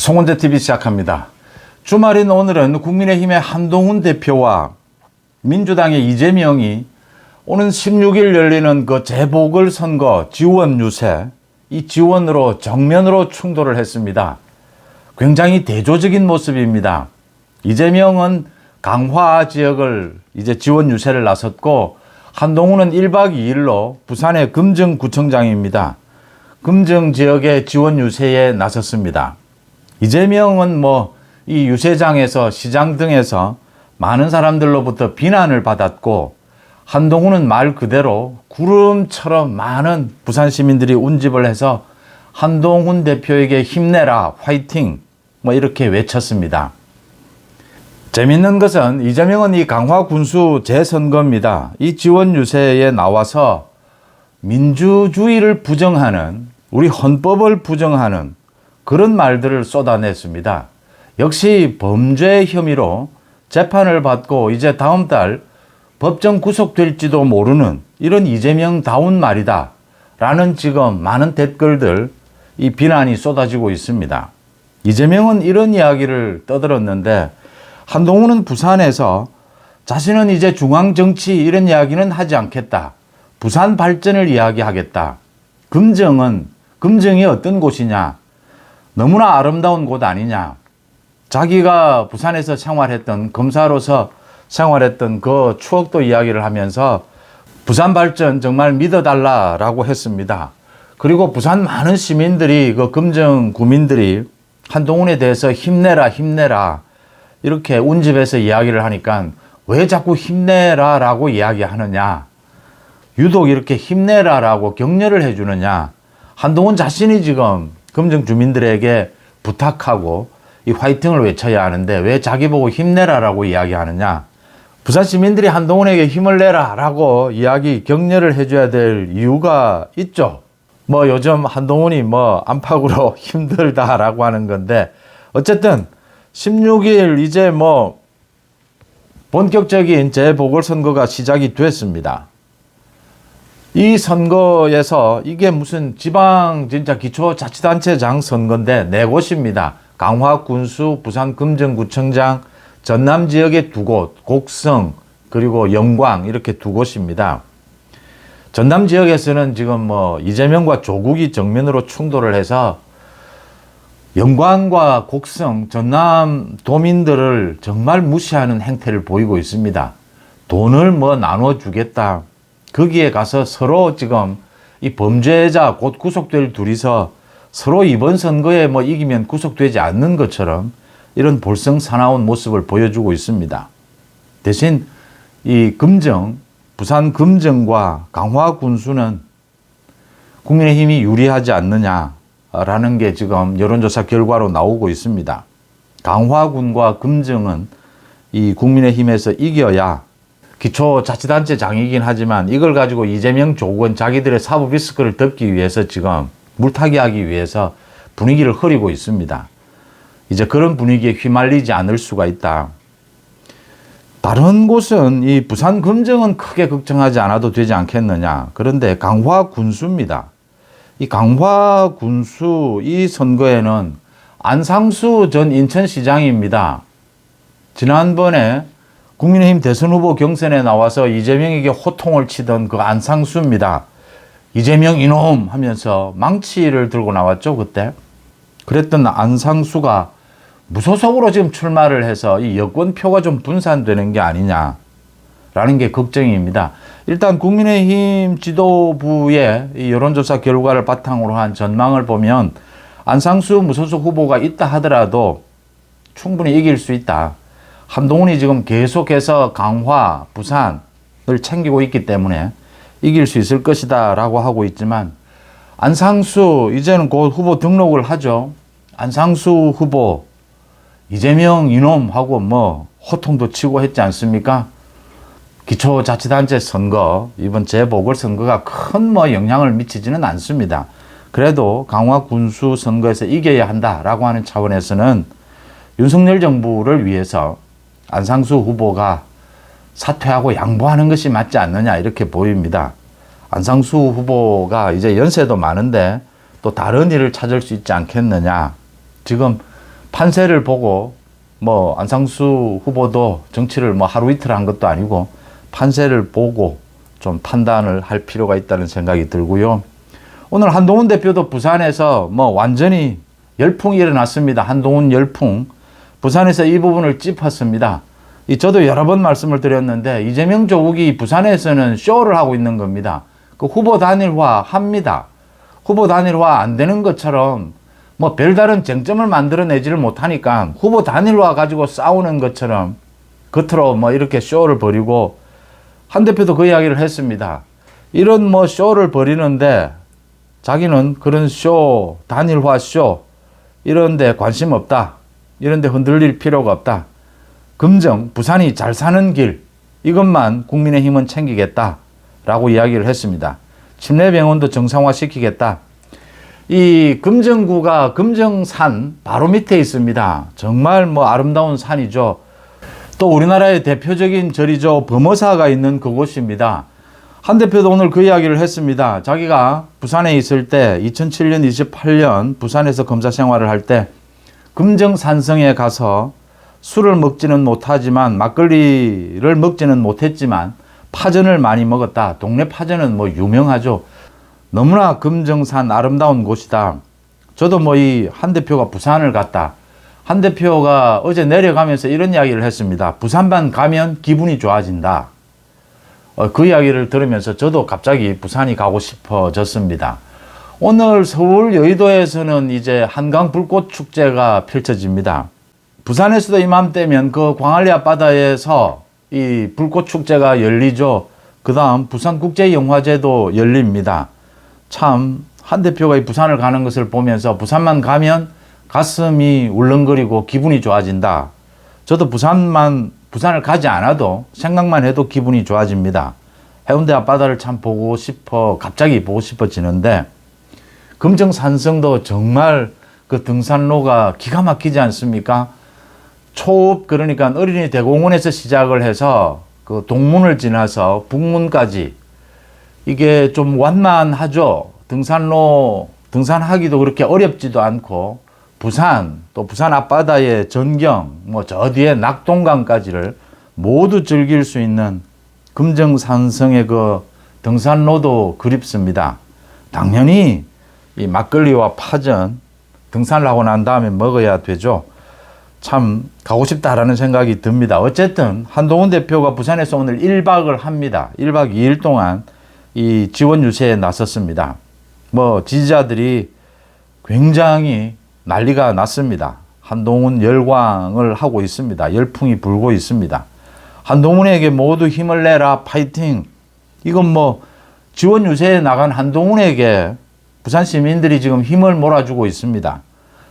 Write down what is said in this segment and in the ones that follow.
송원재 TV 시작합니다. 주말인 오늘은 국민의힘의 한동훈 대표와 민주당의 이재명이 오는 16일 열리는 그 재보궐선거 지원 유세, 이 지원으로 정면으로 충돌을 했습니다. 굉장히 대조적인 모습입니다. 이재명은 강화 지역을 이제 지원 유세를 나섰고, 한동훈은 1박 2일로 부산의 금정구청장입니다. 금정 지역의 지원 유세에 나섰습니다. 이재명은 이 유세장에서 시장 등에서 많은 사람들로부터 비난을 받았고, 한동훈은 말 그대로 구름처럼 많은 부산 시민들이 운집을 해서 한동훈 대표에게 힘내라, 화이팅 이렇게 외쳤습니다. 재밌는 것은 이재명은 이 강화 군수 재선거입니다. 이 지원 유세에 나와서 민주주의를 부정하는, 우리 헌법을 부정하는 그런 말들을 쏟아냈습니다. 역시 범죄 혐의로 재판을 받고 이제 다음 달 법정 구속될지도 모르는 이런 이재명다운 말이다 라는 지금 많은 댓글들, 이 비난이 쏟아지고 있습니다. 이재명은 이런 이야기를 떠들었는데, 한동훈은 부산에서 자신은 이제 중앙정치 이런 이야기는 하지 않겠다, 부산 발전을 이야기하겠다, 금정이 어떤 곳이냐, 너무나 아름다운 곳 아니냐, 자기가 부산에서 생활했던, 검사로서 생활했던 그 추억도 이야기를 하면서 부산 발전 정말 믿어달라라고 했습니다. 그리고 부산 많은 시민들이, 그 금정 구민들이 한동훈에 대해서 힘내라 힘내라 이렇게 운집해서 이야기를 하니까 왜 자꾸 힘내라라고 이야기하느냐, 유독 이렇게 힘내라라고 격려를 해주느냐, 한동훈 자신이 지금 금정 주민들에게 부탁하고 이 화이팅을 외쳐야 하는데 왜 자기 보고 힘내라라고 이야기하느냐, 부산 시민들이 한동훈에게 힘을 내라라고 격려를 해줘야 될 이유가 있죠. 요즘 한동훈이 안팎으로 힘들다라고 하는 건데, 어쨌든 16일 이제 본격적인 재보궐선거가 시작이 됐습니다. 이 선거에서 이게 무슨 지방 진짜 기초자치단체장 선거인데 네 곳입니다. 강화 군수, 부산 금정구청장, 전남 지역의 두 곳, 곡성 그리고 영광 이렇게 두 곳입니다. 전남 지역에서는 지금 이재명과 조국이 정면으로 충돌을 해서 영광과 곡성, 전남 도민들을 정말 무시하는 행태를 보이고 있습니다. 돈을 나눠주겠다, 거기에 가서 서로 지금 이 범죄자 곧 구속될 둘이서 서로 이번 선거에 이기면 구속되지 않는 것처럼 이런 볼썽사나운 모습을 보여주고 있습니다. 대신 이 부산 금정과 강화 군수는 국민의힘이 유리하지 않느냐라는 게 지금 여론조사 결과로 나오고 있습니다. 강화군과 금정은 이 국민의힘에서 이겨야 기초자치단체장이긴 하지만 이걸 가지고 이재명, 조국은 자기들의 사법 리스크를 덮기 위해서 지금 물타기 하기 위해서 분위기를 흐리고 있습니다. 이제 그런 분위기에 휘말리지 않을 수가 있다. 다른 곳은 이 부산 금정은 크게 걱정하지 않아도 되지 않겠느냐. 그런데 강화 군수입니다. 이 강화 군수 이 선거에는 안상수 전 인천시장입니다. 지난번에 국민의힘 대선 후보 경선에 나와서 이재명에게 호통을 치던 그 안상수입니다. 이재명 이놈 하면서 망치를 들고 나왔죠, 그때. 그랬던 안상수가 무소속으로 지금 출마를 해서 이 여권표가 좀 분산되는 게 아니냐라는 게 걱정입니다. 일단 국민의힘 지도부의 이 여론조사 결과를 바탕으로 한 전망을 보면 안상수 무소속 후보가 있다 하더라도 충분히 이길 수 있다. 한동훈이 지금 계속해서 강화, 부산을 챙기고 있기 때문에 이길 수 있을 것이다 라고 하고 있지만, 안상수 이제는 곧 후보 등록을 하죠. 안상수 후보 이재명 이놈하고 호통도 치고 했지 않습니까? 기초자치단체 선거, 이번 재보궐선거가 큰 영향을 미치지는 않습니다. 그래도 강화 군수 선거에서 이겨야 한다라고 하는 차원에서는 윤석열 정부를 위해서 안상수 후보가 사퇴하고 양보하는 것이 맞지 않느냐 이렇게 보입니다. 안상수 후보가 이제 연세도 많은데 또 다른 일을 찾을 수 있지 않겠느냐. 지금 판세를 보고 뭐 안상수 후보도 정치를 뭐 하루 이틀 한 것도 아니고 판세를 보고 좀 판단을 할 필요가 있다는 생각이 들고요. 오늘 한동훈 대표도 부산에서 뭐 완전히 열풍이 일어났습니다. 한동훈 열풍. 부산에서 이 부분을 짚었습니다. 저도 여러 번 말씀을 드렸는데 이재명 조국이 부산에서는 쇼를 하고 있는 겁니다. 그 후보 단일화 합니다. 후보 단일화 안 되는 것처럼 뭐 별다른 쟁점을 만들어내지를 못하니까 후보 단일화 가지고 싸우는 것처럼 겉으로 뭐 이렇게 쇼를 벌이고, 한 대표도 그 이야기를 했습니다. 이런 뭐 쇼를 벌이는데 자기는 그런 쇼, 단일화 쇼 이런 데 관심 없다. 이런 데 흔들릴 필요가 없다. 금정, 부산이 잘 사는 길, 이것만 국민의힘은 챙기겠다라고 이야기를 했습니다. 침례병원도 정상화시키겠다. 이 금정구가 금정산 바로 밑에 있습니다. 정말 뭐 아름다운 산이죠. 또 우리나라의 대표적인 절이죠. 범어사가 있는 그곳입니다. 한 대표도 오늘 그 이야기를 했습니다. 자기가 부산에 있을 때 2007년, 28년 부산에서 검사 생활을 할 때 금정산성에 가서 술을 먹지는 못하지만 막걸리를 먹지는 못했지만 파전을 많이 먹었다. 동네 파전은 뭐 유명하죠. 너무나 금정산 아름다운 곳이다. 저도 뭐 이 한 대표가 부산을 갔다. 한 대표가 어제 내려가면서 이런 이야기를 했습니다. 부산만 가면 기분이 좋아진다. 그 이야기를 들으면서 저도 갑자기 부산이 가고 싶어졌습니다. 오늘 서울 여의도에서는 이제 한강 불꽃 축제가 펼쳐집니다. 부산에서도 이맘때면 그 광안리 앞바다에서 이 불꽃 축제가 열리죠. 그 다음 부산국제영화제도 열립니다. 참, 한 대표가 이 부산을 가는 것을 보면서 부산만 가면 가슴이 울렁거리고 기분이 좋아진다. 저도 부산을 가지 않아도 생각만 해도 기분이 좋아집니다. 해운대 앞바다를 참 갑자기 보고 싶어지는데, 금정산성도 정말 그 등산로가 기가 막히지 않습니까? 초읍, 그러니까 어린이 대공원에서 시작을 해서 그 동문을 지나서 북문까지, 이게 좀 완만하죠. 등산하기도 그렇게 어렵지도 않고, 또 부산 앞바다의 전경, 뭐 저 뒤에 낙동강까지를 모두 즐길 수 있는 금정산성의 그 등산로도 그립습니다. 당연히 이 막걸리와 파전, 등산을 하고 난 다음에 먹어야 되죠. 참 가고 싶다라는 생각이 듭니다. 어쨌든 한동훈 대표가 부산에서 오늘 1박을 합니다. 1박 2일 동안 이 지원 유세에 나섰습니다. 뭐 지지자들이 굉장히 난리가 났습니다. 한동훈 열광을 하고 있습니다. 열풍이 불고 있습니다. 한동훈에게 모두 힘을 내라, 파이팅. 이건 뭐 지원 유세에 나간 한동훈에게 부산 시민들이 지금 힘을 몰아주고 있습니다.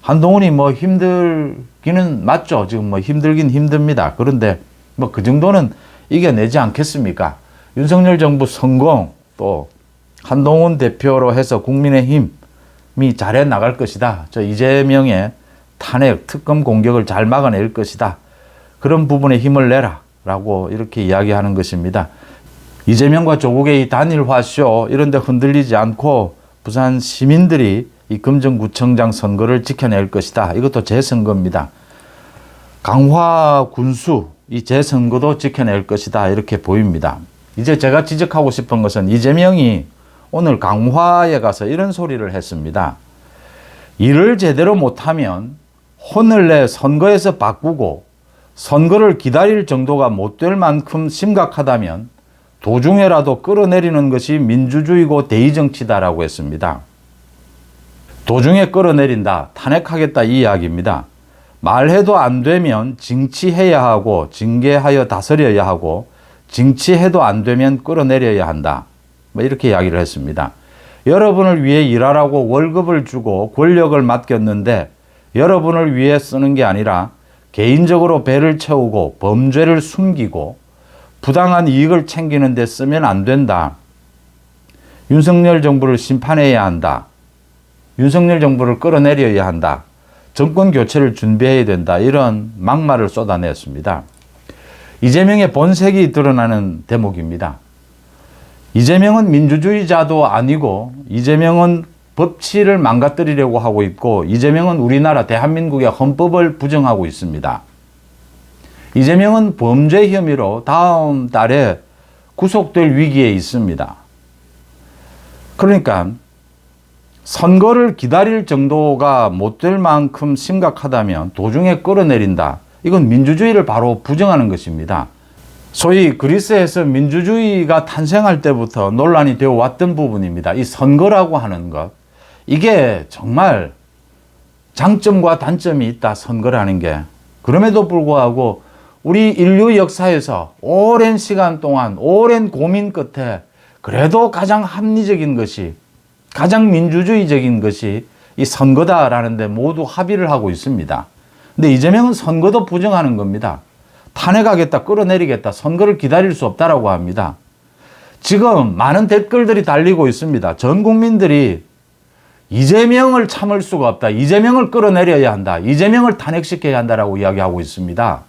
한동훈이 뭐 힘들기는 맞죠. 지금 뭐 힘들긴 힘듭니다. 그런데 뭐 그 정도는 이겨내지 않겠습니까? 윤석열 정부 성공, 또 한동훈 대표로 해서 국민의힘이 잘해 나갈 것이다. 저 이재명의 탄핵, 특검 공격을 잘 막아낼 것이다. 그런 부분에 힘을 내라 라고 이렇게 이야기하는 것입니다. 이재명과 조국의 이 단일화쇼 이런 데 흔들리지 않고 부산 시민들이 이 금정구청장 선거를 지켜낼 것이다. 이것도 제 선거입니다. 강화 군수 이 제 선거도 지켜낼 것이다. 이렇게 보입니다. 이제 제가 지적하고 싶은 것은 이재명이 오늘 강화에 가서 이런 소리를 했습니다. 일을 제대로 못하면 혼을 내 선거에서 바꾸고 선거를 기다릴 정도가 못 될 만큼 심각하다면 도중에라도 끌어내리는 것이 민주주의고 대의정치다라고 했습니다. 도중에 끌어내린다, 탄핵하겠다 이 이야기입니다. 말해도 안 되면 징치해야 하고 징계하여 다스려야 하고 징치해도 안 되면 끌어내려야 한다. 뭐 이렇게 이야기를 했습니다. 여러분을 위해 일하라고 월급을 주고 권력을 맡겼는데 여러분을 위해 쓰는 게 아니라 개인적으로 배를 채우고 범죄를 숨기고 부당한 이익을 챙기는 데 쓰면 안 된다. 윤석열 정부를 심판해야 한다. 윤석열 정부를 끌어내려야 한다. 정권 교체를 준비해야 된다. 이런 막말을 쏟아냈습니다. 이재명의 본색이 드러나는 대목입니다. 이재명은 민주주의자도 아니고 이재명은 법치를 망가뜨리려고 하고 있고, 이재명은 우리나라 대한민국의 헌법을 부정하고 있습니다. 이재명은 범죄 혐의로 다음 달에 구속될 위기에 있습니다. 그러니까 선거를 기다릴 정도가 못 될 만큼 심각하다면 도중에 끌어내린다. 이건 민주주의를 바로 부정하는 것입니다. 소위 그리스에서 민주주의가 탄생할 때부터 논란이 되어 왔던 부분입니다. 이 선거라고 하는 것. 이게 정말 장점과 단점이 있다, 선거라는 게. 그럼에도 불구하고 우리 인류 역사에서 오랜 시간 동안 오랜 고민 끝에 그래도 가장 합리적인 것이, 가장 민주주의적인 것이 이 선거다라는 데 모두 합의를 하고 있습니다. 근데 이재명은 선거도 부정하는 겁니다. 탄핵하겠다, 끌어내리겠다, 선거를 기다릴 수 없다라고 합니다. 지금 많은 댓글들이 달리고 있습니다. 전 국민들이 이재명을 참을 수가 없다, 이재명을 끌어내려야 한다, 이재명을 탄핵시켜야 한다라고 이야기하고 있습니다.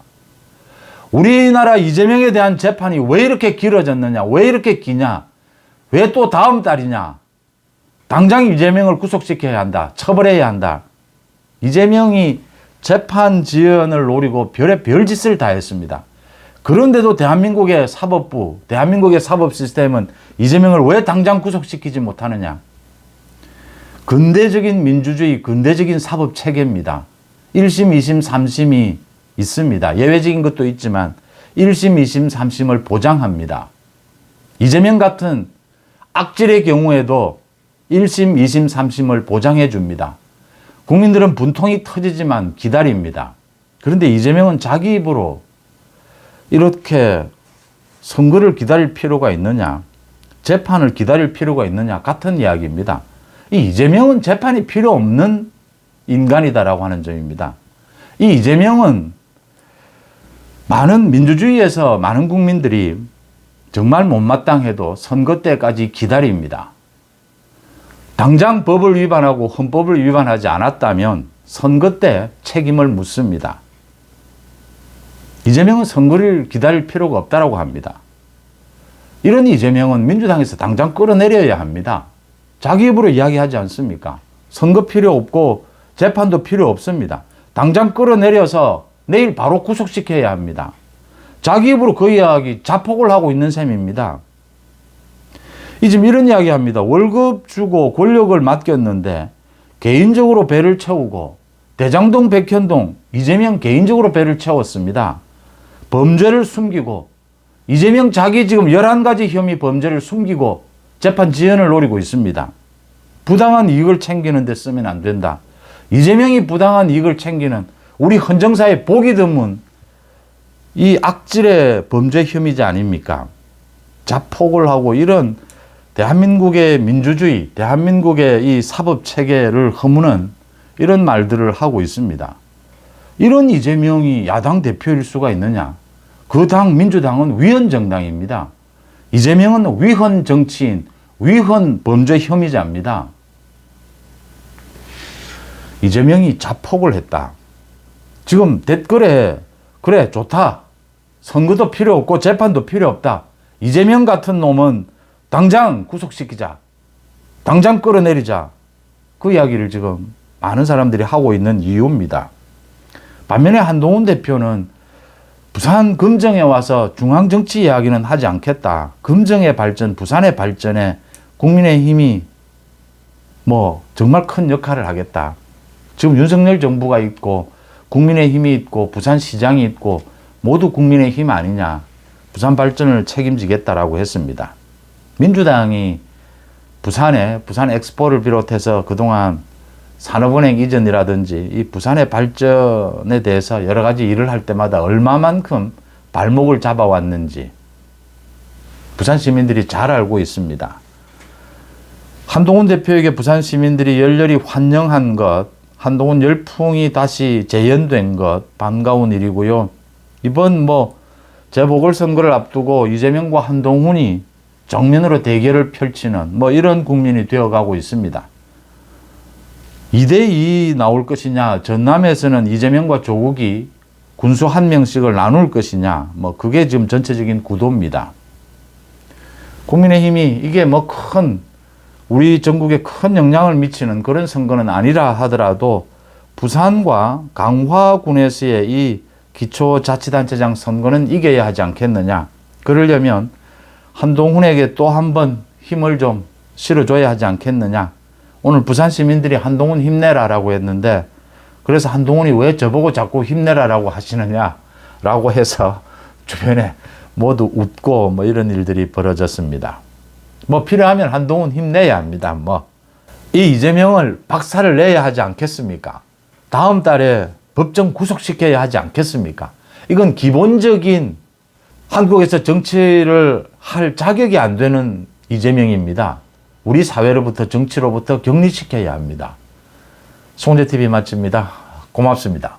우리나라 이재명에 대한 재판이 왜 이렇게 길어졌느냐, 왜 이렇게 기냐, 왜 또 다음 달이냐. 당장 이재명을 구속시켜야 한다, 처벌해야 한다. 이재명이 재판 지연을 노리고 별짓을 다 했습니다. 그런데도 대한민국의 사법부, 대한민국의 사법 시스템은 이재명을 왜 당장 구속시키지 못하느냐. 근대적인 민주주의, 근대적인 사법 체계입니다. 1심, 2심, 3심이 있습니다. 예외적인 것도 있지만 1심, 2심, 3심을 보장합니다. 이재명 같은 악질의 경우에도 1심, 2심, 3심을 보장해 줍니다. 국민들은 분통이 터지지만 기다립니다. 그런데 이재명은 자기 입으로 이렇게 선거를 기다릴 필요가 있느냐, 재판을 기다릴 필요가 있느냐, 같은 이야기입니다. 이 이재명은 재판이 필요 없는 인간이다라고 하는 점입니다. 이 이재명은 많은 민주주의에서 많은 국민들이 정말 못마땅해도 선거 때까지 기다립니다. 당장 법을 위반하고 헌법을 위반하지 않았다면 선거 때 책임을 묻습니다. 이재명은 선거를 기다릴 필요가 없다고 합니다. 이런 이재명은 민주당에서 당장 끌어내려야 합니다. 자기 입으로 이야기하지 않습니까? 선거 필요 없고 재판도 필요 없습니다. 당장 끌어내려서 내일 바로 구속시켜야 합니다. 자기 입으로 그 이야기 자폭을 하고 있는 셈입니다. 지금 이런 이야기 합니다. 월급 주고 권력을 맡겼는데 개인적으로 배를 채우고, 대장동, 백현동, 이재명 개인적으로 배를 채웠습니다. 범죄를 숨기고, 이재명 자기 지금 11가지 혐의 범죄를 숨기고 재판 지연을 노리고 있습니다. 부당한 이익을 챙기는 데 쓰면 안 된다. 이재명이 부당한 이익을 챙기는 우리 헌정사에 보기 드문 이 악질의 범죄 혐의자 아닙니까? 자폭을 하고 이런 대한민국의 민주주의, 대한민국의 이 사법 체계를 허무는 이런 말들을 하고 있습니다. 이런 이재명이 야당 대표일 수가 있느냐? 그 당 민주당은 위헌 정당입니다. 이재명은 위헌 정치인, 위헌 범죄 혐의자입니다. 이재명이 자폭을 했다. 지금 댓글에 그래 좋다, 선거도 필요 없고 재판도 필요 없다, 이재명 같은 놈은 당장 구속시키자, 당장 끌어내리자, 그 이야기를 지금 많은 사람들이 하고 있는 이유입니다. 반면에 한동훈 대표는 부산 금정에 와서 중앙정치 이야기는 하지 않겠다, 금정의 발전, 부산의 발전에 국민의힘이 정말 큰 역할을 하겠다. 지금 윤석열 정부가 있고 국민의힘이 있고 부산시장이 있고 모두 국민의힘 아니냐, 부산 발전을 책임지겠다라고 했습니다. 민주당이 부산 엑스포를 비롯해서 그동안 산업은행 이전이라든지 이 부산의 발전에 대해서 여러 가지 일을 할 때마다 얼마만큼 발목을 잡아왔는지 부산 시민들이 잘 알고 있습니다. 한동훈 대표에게 부산 시민들이 열렬히 환영한 것, 한동훈 열풍이 다시 재연된 것, 반가운 일이고요. 이번 재보궐선거를 앞두고 이재명과 한동훈이 정면으로 대결을 펼치는 이런 국민이 되어가고 있습니다. 2대2 나올 것이냐, 전남에서는 이재명과 조국이 군수 1명씩을 나눌 것이냐, 그게 지금 전체적인 구도입니다. 국민의힘이 이게 큰 우리 전국에 큰 영향을 미치는 그런 선거는 아니라 하더라도 부산과 강화군에서의 이 기초자치단체장 선거는 이겨야 하지 않겠느냐. 그러려면 한동훈에게 또 한 번 힘을 좀 실어줘야 하지 않겠느냐. 오늘 부산 시민들이 한동훈 힘내라라고 했는데 그래서 한동훈이 왜 저보고 자꾸 힘내라라고 하시느냐라고 해서 주변에 모두 웃고 뭐 이런 일들이 벌어졌습니다. 뭐 필요하면 한동훈 힘내야 합니다. 뭐 이 이재명을 박살을 내야 하지 않겠습니까? 다음 달에 법정 구속시켜야 하지 않겠습니까? 이건 기본적인 한국에서 정치를 할 자격이 안 되는 이재명입니다. 우리 사회로부터 정치로부터 격리시켜야 합니다. 송재TV 마칩니다. 고맙습니다.